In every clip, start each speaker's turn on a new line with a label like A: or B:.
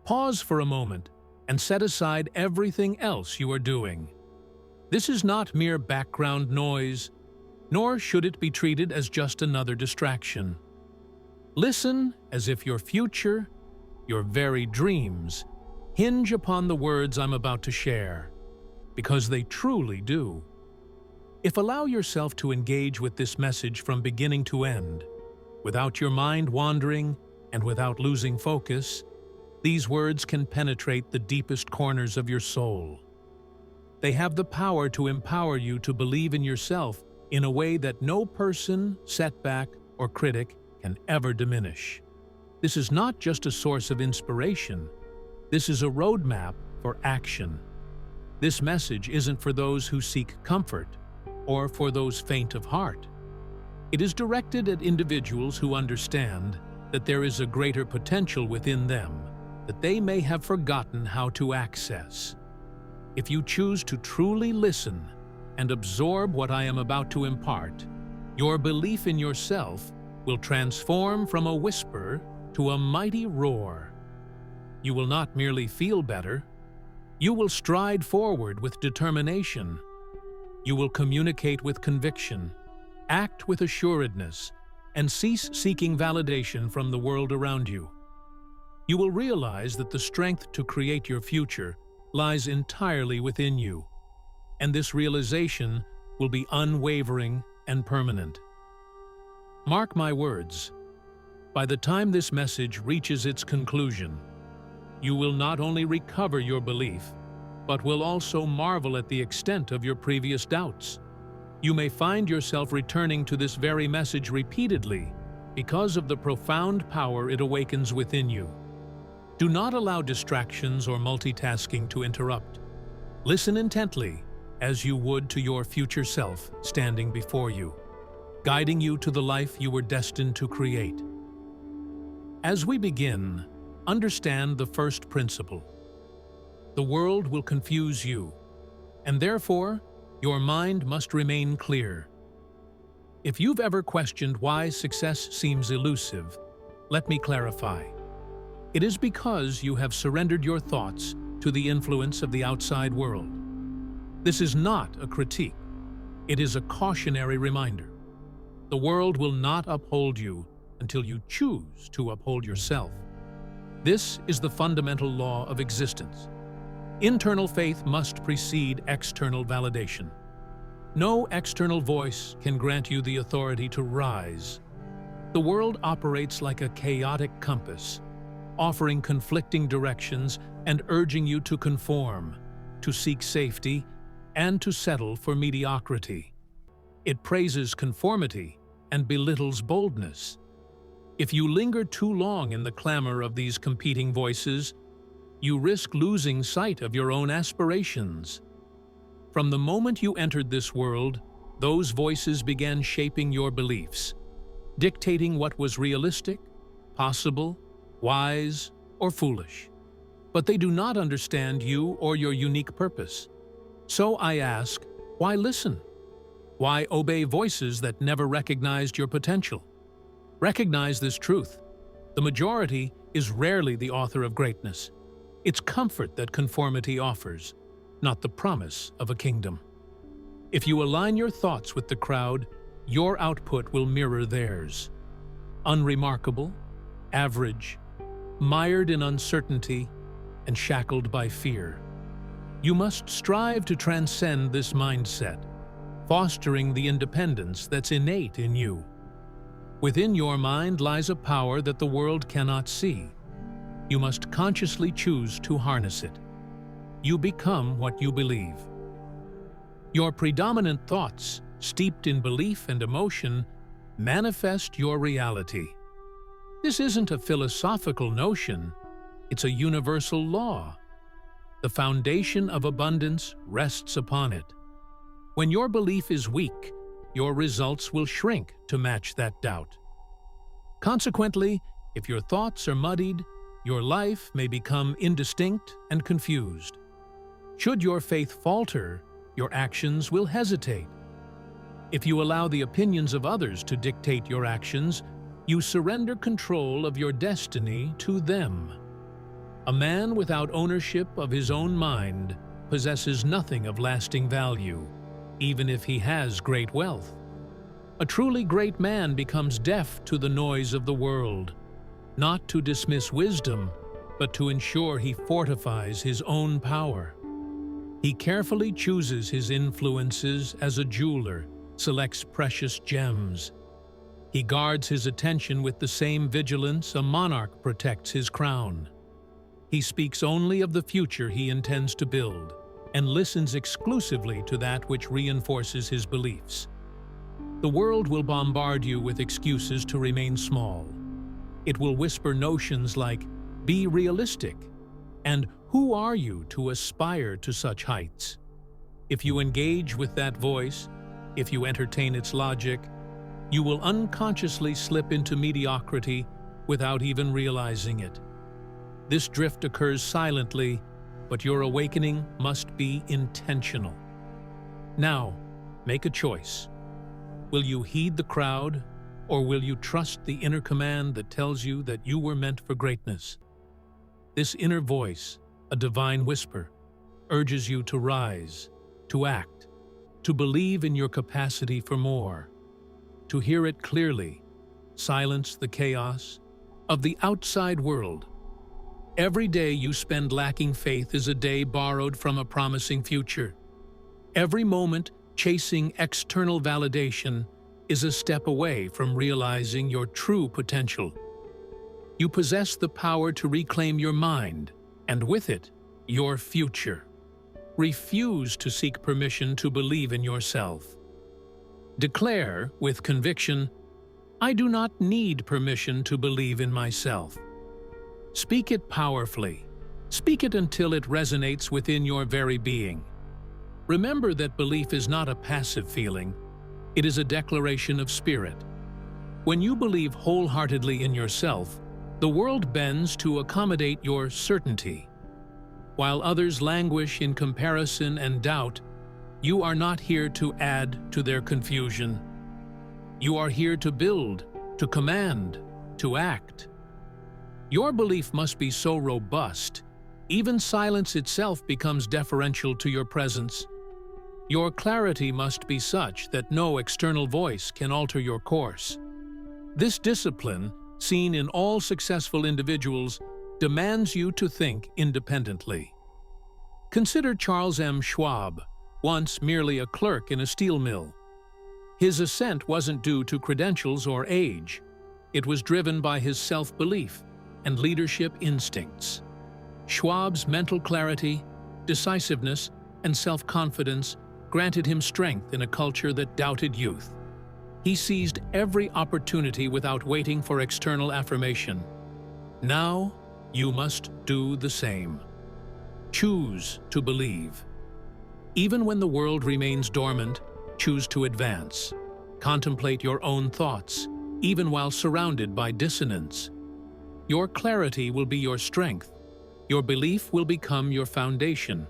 A: Pause for a moment and set aside everything else you are doing. This is not mere background noise, nor should it be treated as just another distraction. Listen as if your future, your very dreams, hinge upon the words I'm about to share, because they truly do. If allow yourself to engage with this message from beginning to end, without your mind wandering and without losing focus, these words can penetrate the deepest corners of your soul. They have the power to empower you to believe in yourself in a way that no person, setback, or critic can ever diminish. This is not just a source of inspiration. This is a roadmap for action. This message isn't for those who seek comfort or for those faint of heart. It is directed at individuals who understand that there is a greater potential within them that they may have forgotten how to access. If you choose to truly listen and absorb what I am about to impart, your belief in yourself will transform from a whisper to a mighty roar. You will not merely feel better, you will stride forward with determination. You will communicate with conviction, act with assuredness, and cease seeking validation from the world around you. You will realize that the strength to create your future lies entirely within you, and this realization will be unwavering and permanent. Mark my words, by the time this message reaches its conclusion, you will not only recover your belief, but will also marvel at the extent of your previous doubts. You may find yourself returning to this very message repeatedly because of the profound power it awakens within you. Do not allow distractions or multitasking to interrupt. Listen intently, as you would to your future self standing before you, guiding you to the life you were destined to create. As we begin, understand the first principle. The world will confuse you, and therefore, your mind must remain clear. If you've ever questioned why success seems elusive, let me clarify. It is because you have surrendered your thoughts to the influence of the outside world. This is not a critique. It is a cautionary reminder. The world will not uphold you until you choose to uphold yourself. This is the fundamental law of existence. Internal faith must precede external validation. No external voice can grant you the authority to rise. The world operates like a chaotic compass, offering conflicting directions and urging you to conform, to seek safety, and to settle for mediocrity. It praises conformity and belittles boldness. If you linger too long in the clamor of these competing voices, you risk losing sight of your own aspirations. From the moment you entered this world, those voices began shaping your beliefs, dictating what was realistic, possible, wise, or foolish. But they do not understand you or your unique purpose. So I ask, why listen? Why obey voices that never recognized your potential? Recognize this truth. The majority is rarely the author of greatness. It's comfort that conformity offers, not the promise of a kingdom. If you align your thoughts with the crowd, your output will mirror theirs. Unremarkable, average, mired in uncertainty, and shackled by fear. You must strive to transcend this mindset, fostering the independence that's innate in you. Within your mind lies a power that the world cannot see. You must consciously choose to harness it. You become what you believe. Your predominant thoughts, steeped in belief and emotion, manifest your reality. This isn't a philosophical notion, it's a universal law. The foundation of abundance rests upon it. When your belief is weak, your results will shrink to match that doubt. Consequently, if your thoughts are muddied, your life may become indistinct and confused. Should your faith falter, your actions will hesitate. If you allow the opinions of others to dictate your actions, you surrender control of your destiny to them. A man without ownership of his own mind possesses nothing of lasting value, even if he has great wealth. A truly great man becomes deaf to the noise of the world, not to dismiss wisdom, but to ensure he fortifies his own power. He carefully chooses his influences as a jeweler selects precious gems. He guards his attention with the same vigilance a monarch protects his crown. He speaks only of the future he intends to build, and listens exclusively to that which reinforces his beliefs. The world will bombard you with excuses to remain small. It will whisper notions like, "Be realistic," and "Who are you to aspire to such heights?" If you engage with that voice, if you entertain its logic, you will unconsciously slip into mediocrity without even realizing it. This drift occurs silently, but your awakening must be intentional. Now, make a choice. Will you heed the crowd, or will you trust the inner command that tells you that you were meant for greatness? This inner voice, a divine whisper, urges you to rise, to act, to believe in your capacity for more, to hear it clearly, silence the chaos of the outside world. Every day you spend lacking faith is a day borrowed from a promising future. Every moment chasing external validation is a step away from realizing your true potential. You possess the power to reclaim your mind, and with it, your future. Refuse to seek permission to believe in yourself. Declare with conviction, "I do not need permission to believe in myself." Speak it powerfully. Speak it until it resonates within your very being. Remember that belief is not a passive feeling. It is a declaration of spirit. When you believe wholeheartedly in yourself, the world bends to accommodate your certainty. While others languish in comparison and doubt, you are not here to add to their confusion. You are here to build, to command, to act. Your belief must be so robust, even silence itself becomes deferential to your presence. Your clarity must be such that no external voice can alter your course. This discipline, seen in all successful individuals, demands you to think independently. Consider Charles M. Schwab, once merely a clerk in a steel mill. His ascent wasn't due to credentials or age. It was driven by his self-belief and leadership instincts. Schwab's mental clarity, decisiveness, and self-confidence granted him strength in a culture that doubted youth. He seized every opportunity without waiting for external affirmation. Now, you must do the same. Choose to believe. Even when the world remains dormant, choose to advance. Contemplate your own thoughts, even while surrounded by dissonance. Your clarity will be your strength. Your belief will become your foundation.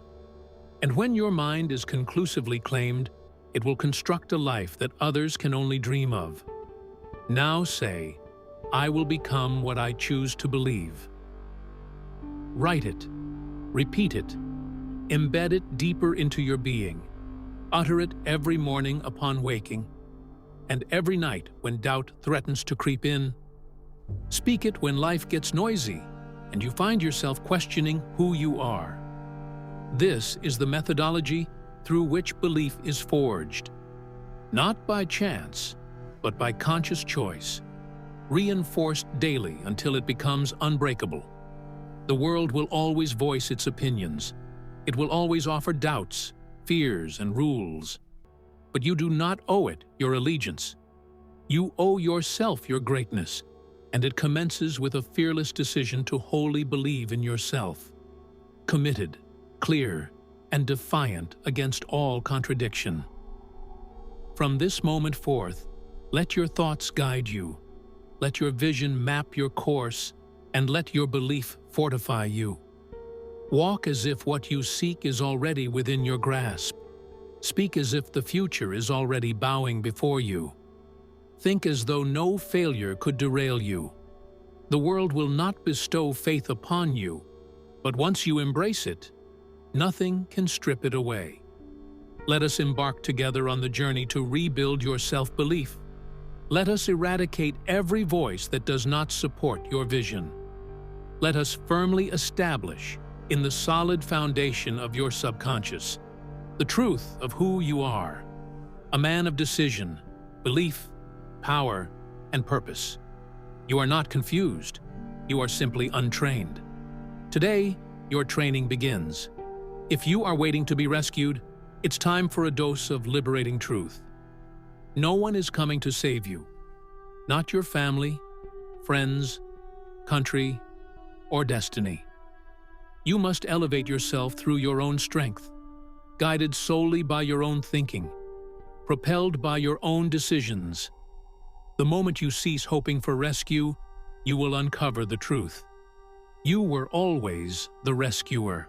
A: And when your mind is conclusively claimed, it will construct a life that others can only dream of. Now say, "I will become what I choose to believe." Write it. Repeat it. Embed it deeper into your being. Utter it every morning upon waking, and every night when doubt threatens to creep in. Speak it when life gets noisy and you find yourself questioning who you are. This is the methodology through which belief is forged, not by chance, but by conscious choice, reinforced daily until it becomes unbreakable. The world will always voice its opinions. It will always offer doubts, fears, and rules. But you do not owe it your allegiance. You owe yourself your greatness, and it commences with a fearless decision to wholly believe in yourself. Committed, clear, and defiant against all contradiction. From this moment forth, let your thoughts guide you. Let your vision map your course, and let your belief fortify you. Walk as if what you seek is already within your grasp. Speak as if the future is already bowing before you. Think as though no failure could derail you. The world will not bestow faith upon you. But once you embrace it, nothing can strip it away. Let us embark together on the journey to rebuild your self-belief. Let us eradicate every voice that does not support your vision. Let us firmly establish, in the solid foundation of your subconscious, the truth of who you are, a man of decision, belief, power, and purpose. You are not confused. You are simply untrained. Today, your training begins. If you are waiting to be rescued, it's time for a dose of liberating truth. No one is coming to save you. Not your family, friends, country, or destiny. You must elevate yourself through your own strength, guided solely by your own thinking, propelled by your own decisions. The moment you cease hoping for rescue, you will uncover the truth. You were always the rescuer.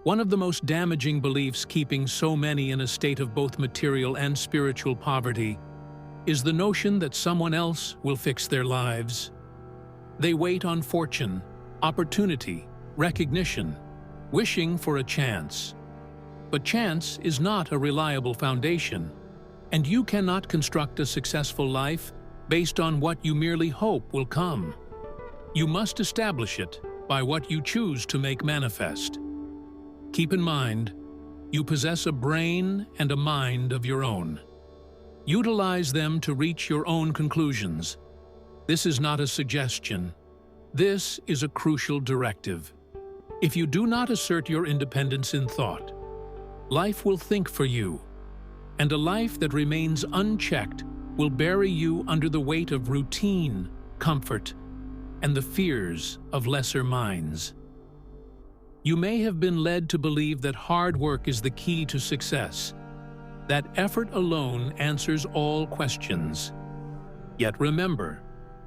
A: One of the most damaging beliefs keeping so many in a state of both material and spiritual poverty is the notion that someone else will fix their lives. They wait on fortune, opportunity, recognition, wishing for a chance. But chance is not a reliable foundation, and you cannot construct a successful life based on what you merely hope will come. You must establish it by what you choose to make manifest. Keep in mind, you possess a brain and a mind of your own. Utilize them to reach your own conclusions. This is not a suggestion. This is a crucial directive. If you do not assert your independence in thought, life will think for you, and a life that remains unchecked will bury you under the weight of routine, comfort, and the fears of lesser minds. You may have been led to believe that hard work is the key to success, that effort alone answers all questions. Yet remember,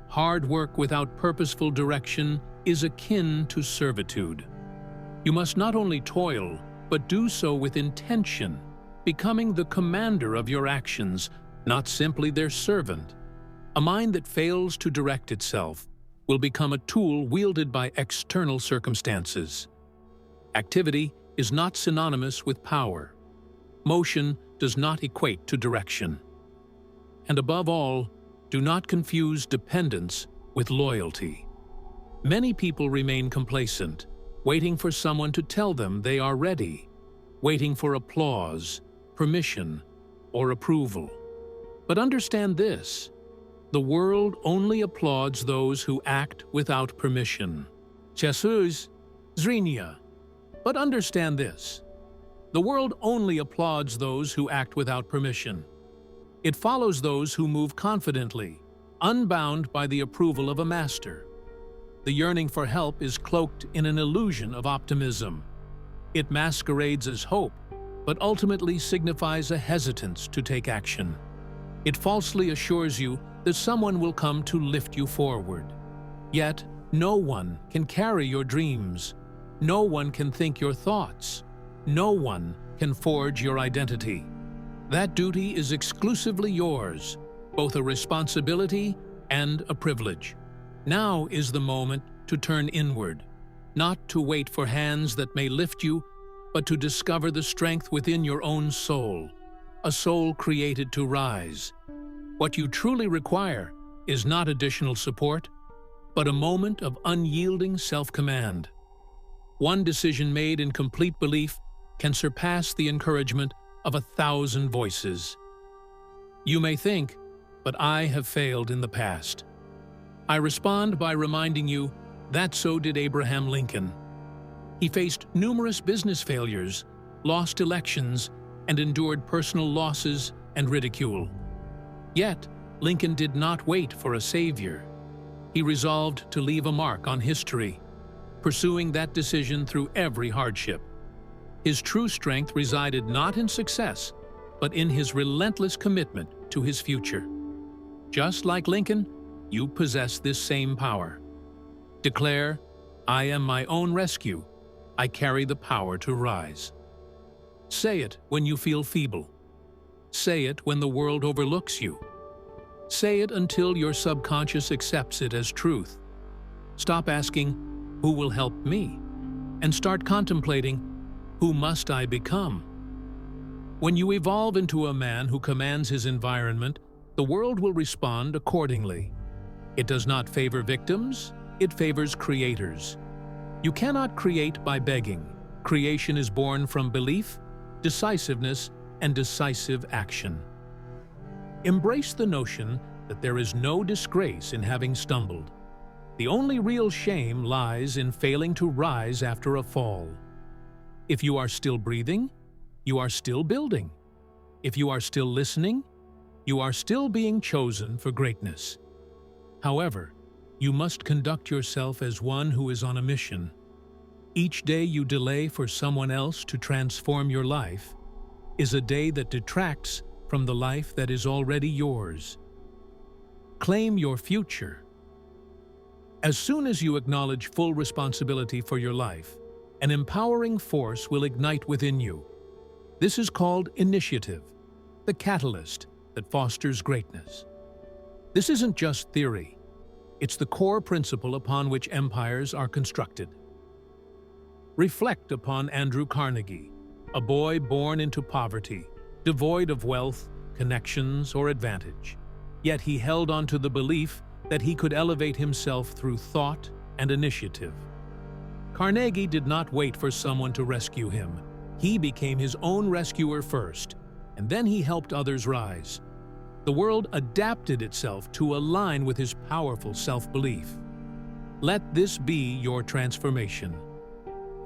A: hard work without purposeful direction is akin to servitude. You must not only toil, but do so with intention, becoming the commander of your actions, not simply their servant. A mind that fails to direct itself will become a tool wielded by external circumstances. Activity is not synonymous with power. Motion does not equate to direction. And above all, do not confuse dependence with loyalty. Many people remain complacent, waiting for someone to tell them they are ready, waiting for applause, permission, or approval. But understand this: the world only applauds those who act without permission. Jesus, zrenia. But understand this: the world only applauds those who act without permission. It follows those who move confidently, unbound by the approval of a master. The yearning for help is cloaked in an illusion of optimism. It masquerades as hope, but ultimately signifies a hesitance to take action. It falsely assures you that someone will come to lift you forward. Yet, no one can carry your dreams. No one can think your thoughts. No one can forge your identity. That duty is exclusively yours, both a responsibility and a privilege. Now is the moment to turn inward, not to wait for hands that may lift you, but to discover the strength within your own soul, a soul created to rise. What you truly require is not additional support, but a moment of unyielding self-command. One decision made in complete belief can surpass the encouragement of 1,000 voices. You may think, but I have failed in the past. I respond by reminding you that so did Abraham Lincoln. He faced numerous business failures, lost elections, and endured personal losses and ridicule. Yet, Lincoln did not wait for a savior. He resolved to leave a mark on history, pursuing that decision through every hardship. His true strength resided not in success, but in his relentless commitment to his future. Just like Lincoln, you possess this same power. Declare, "I am my own rescue. I carry the power to rise." Say it when you feel feeble. Say it when the world overlooks you. Say it until your subconscious accepts it as truth. Stop asking, "Who will help me?" and start contemplating, who must I become? When you evolve into a man who commands his environment, the world will respond accordingly. It does not favor victims, it favors creators. You cannot create by begging. Creation is born from belief, decisiveness, and decisive action. Embrace the notion that there is no disgrace in having stumbled. The only real shame lies in failing to rise after a fall. If you are still breathing, you are still building. If you are still listening, you are still being chosen for greatness. However, you must conduct yourself as one who is on a mission. Each day you delay for someone else to transform your life is a day that detracts from the life that is already yours. Claim your future. As soon as you acknowledge full responsibility for your life, an empowering force will ignite within you. This is called initiative, the catalyst that fosters greatness. This isn't just theory. It's the core principle upon which empires are constructed. Reflect upon Andrew Carnegie, a boy born into poverty, devoid of wealth, connections, or advantage. Yet he held on to the belief that he could elevate himself through thought and initiative. Carnegie did not wait for someone to rescue him. He became his own rescuer first, and then he helped others rise. The world adapted itself to align with his powerful self-belief. Let this be your transformation.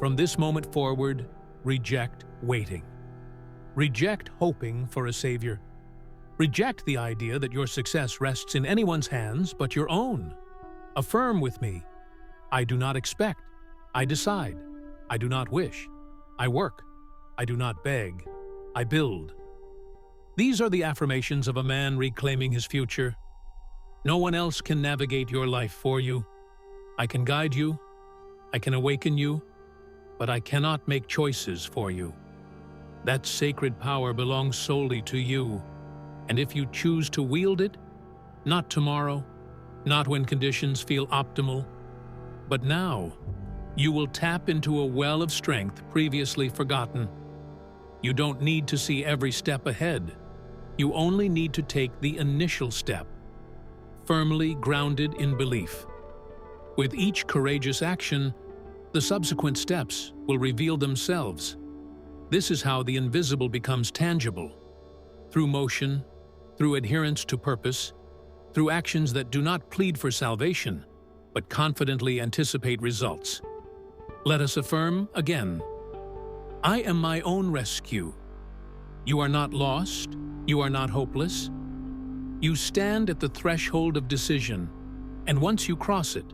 A: From this moment forward, reject waiting. Reject hoping for a savior. Reject the idea that your success rests in anyone's hands but your own. Affirm with me, I do not expect. I decide. I do not wish. I work. I do not beg. I build. These are the affirmations of a man reclaiming his future. No one else can navigate your life for you. I can guide you. I can awaken you. But I cannot make choices for you. That sacred power belongs solely to you. And if you choose to wield it, not tomorrow, not when conditions feel optimal, but now, you will tap into a well of strength previously forgotten. You don't need to see every step ahead. You only need to take the initial step, firmly grounded in belief. With each courageous action, the subsequent steps will reveal themselves. This is how the invisible becomes tangible. Through motion, through adherence to purpose, through actions that do not plead for salvation, but confidently anticipate results. Let us affirm again, I am my own rescue. You are not lost, you are not hopeless. You stand at the threshold of decision, and once you cross it,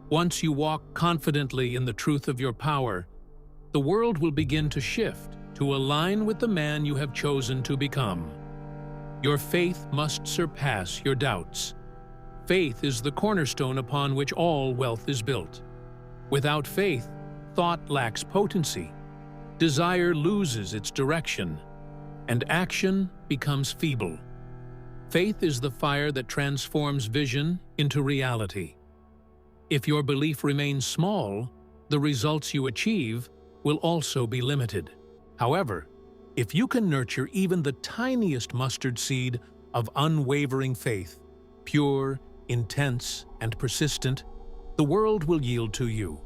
A: once you walk confidently in the truth of your power, the world will begin to shift to align with the man you have chosen to become. Your faith must surpass your doubts. Faith is the cornerstone upon which all wealth is built. Without faith, thought lacks potency, desire loses its direction, and action becomes feeble. Faith is the fire that transforms vision into reality. If your belief remains small, the results you achieve will also be limited. However, if you can nurture even the tiniest mustard seed of unwavering faith, pure, intense, and persistent, the world will yield to you.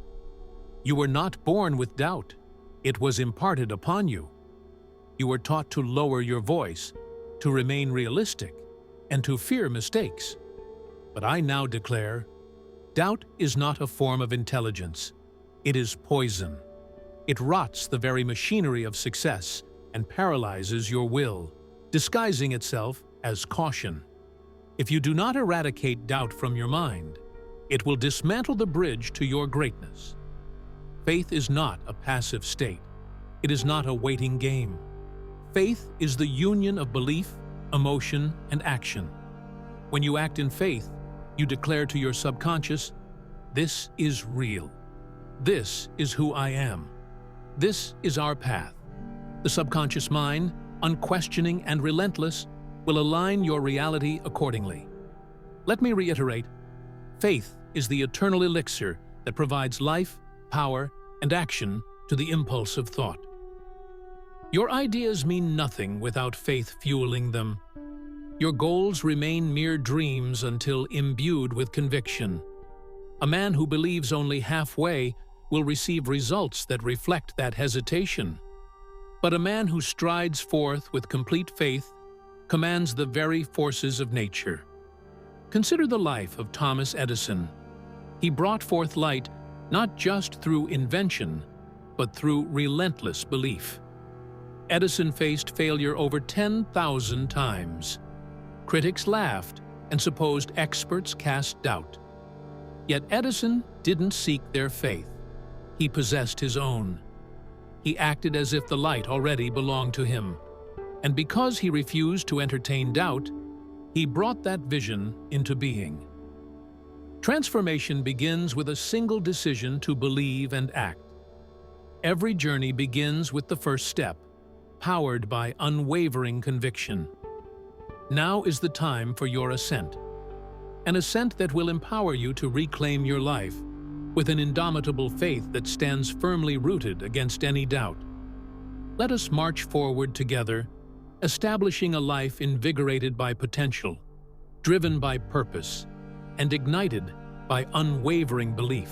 A: You were not born with doubt. It was imparted upon you. You were taught to lower your voice, to remain realistic, and to fear mistakes. But I now declare, doubt is not a form of intelligence. It is poison. It rots the very machinery of success and paralyzes your will, disguising itself as caution. If you do not eradicate doubt from your mind, it will dismantle the bridge to your greatness. Faith is not a passive state. It is not a waiting game. Faith is the union of belief, emotion, and action. When you act in faith, you declare to your subconscious, this is real. This is who I am. This is our path. The subconscious mind, unquestioning and relentless, will align your reality accordingly. Let me reiterate, faith is the eternal elixir that provides life, power, and action to the impulse of thought. Your ideas mean nothing without faith fueling them. Your goals remain mere dreams until imbued with conviction. A man who believes only halfway will receive results that reflect that hesitation. But a man who strides forth with complete faith commands the very forces of nature. Consider the life of Thomas Edison. He brought forth light not just through invention, but through relentless belief. Edison faced failure over 10,000 times. Critics laughed and supposed experts cast doubt. Yet Edison didn't seek their faith. He possessed his own. He acted as if the light already belonged to him. And because he refused to entertain doubt, he brought that vision into being. Transformation begins with a single decision to believe and act. Every journey begins with the first step, powered by unwavering conviction. Now is the time for your ascent, an ascent that will empower you to reclaim your life with an indomitable faith that stands firmly rooted against any doubt. Let us march forward together, establishing a life invigorated by potential, driven by purpose, and ignited by unwavering belief.